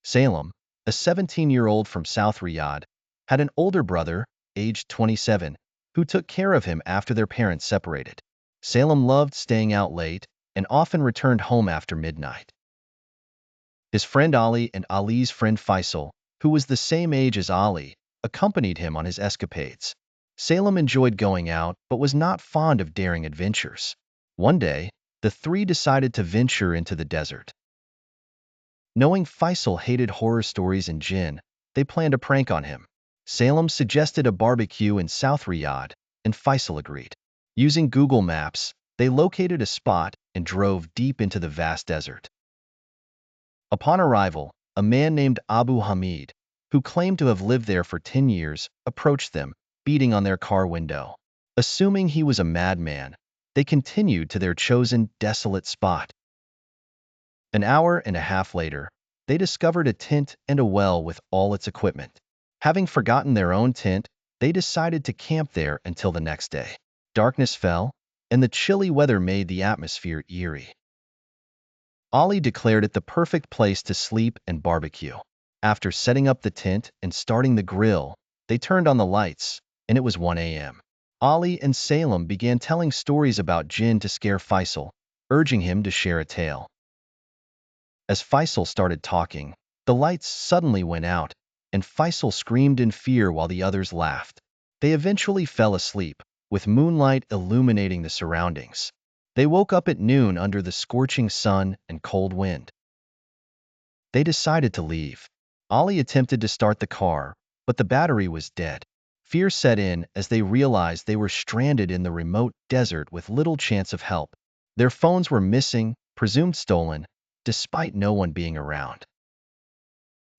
Salem, a 17-year-old from South Riyadh, had an older brother, aged 27, who took care of him after their parents separated. Salem loved staying out late and often returned home after midnight. His friend Ali and Ali's friend Faisal, who was the same age as Ali, accompanied him on his escapades. Salem enjoyed going out but was not fond of daring adventures. One day, the three decided to venture into the desert. Knowing Faisal hated horror stories and jinn, they planned a prank on him. Salem suggested a barbecue in South Riyadh, and Faisal agreed. Using Google Maps, they located a spot and drove deep into the vast desert. Upon arrival, a man named Abu Hamid, who claimed to have lived there for 10 years, approached them, beating on their car window. Assuming he was a madman, they continued to their chosen desolate spot. An hour and a half later, they discovered a tent and a well with all its equipment. Having forgotten their own tent, they decided to camp there until the next day. Darkness fell, and the chilly weather made the atmosphere eerie. Ali declared it the perfect place to sleep and barbecue. After setting up the tent and starting the grill, they turned on the lights, and it was 1 a.m. Ali and Salem began telling stories about jinn to scare Faisal, urging him to share a tale. As Faisal started talking, the lights suddenly went out, and Faisal screamed in fear while the others laughed. They eventually fell asleep, with moonlight illuminating the surroundings. They woke up at noon under the scorching sun and cold wind. They decided to leave. Ali attempted to start the car, but the battery was dead. Fear set in as they realized they were stranded in the remote desert with little chance of help. Their phones were missing, presumed stolen, despite no one being around.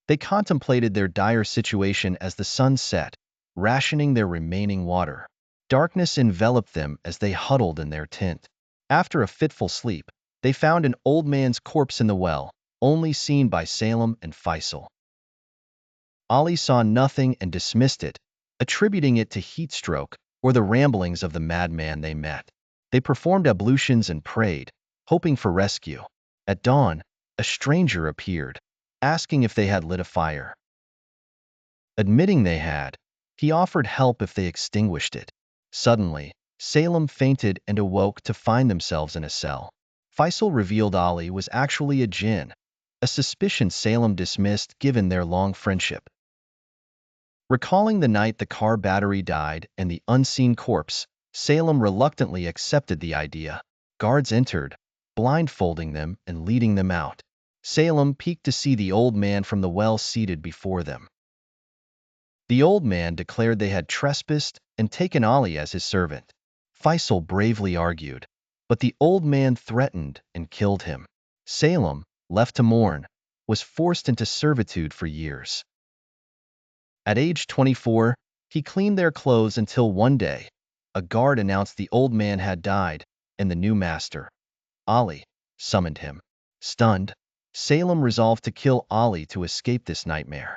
They contemplated their dire situation as the sun set, rationing their remaining water. Darkness enveloped them as they huddled in their tent. After a fitful sleep, they found an old man's corpse in the well, only seen by Salem and Faisal. Ali saw nothing and dismissed it, attributing it to heat stroke or the ramblings of the madman they met. They performed ablutions and prayed, hoping for rescue. At dawn, a stranger appeared, asking if they had lit a fire. Admitting they had, he offered help if they extinguished it. Suddenly, Salem fainted and awoke to find themselves in a cell. Faisal revealed Ali was actually a jinn, a suspicion Salem dismissed given their long friendship. Recalling the night the car battery died and the unseen corpse, Salem reluctantly accepted the idea. Guards entered, blindfolding them and leading them out. Salem peeked to see the old man from the well seated before them. The old man declared they had trespassed and taken Ali as his servant. Faisal bravely argued, but the old man threatened and killed him. Salem, left to mourn, was forced into servitude for years. At age 24, he cleaned their clothes until one day, a guard announced the old man had died, and the new master, Ali, summoned him. Stunned, Salem resolved to kill Ali to escape this nightmare.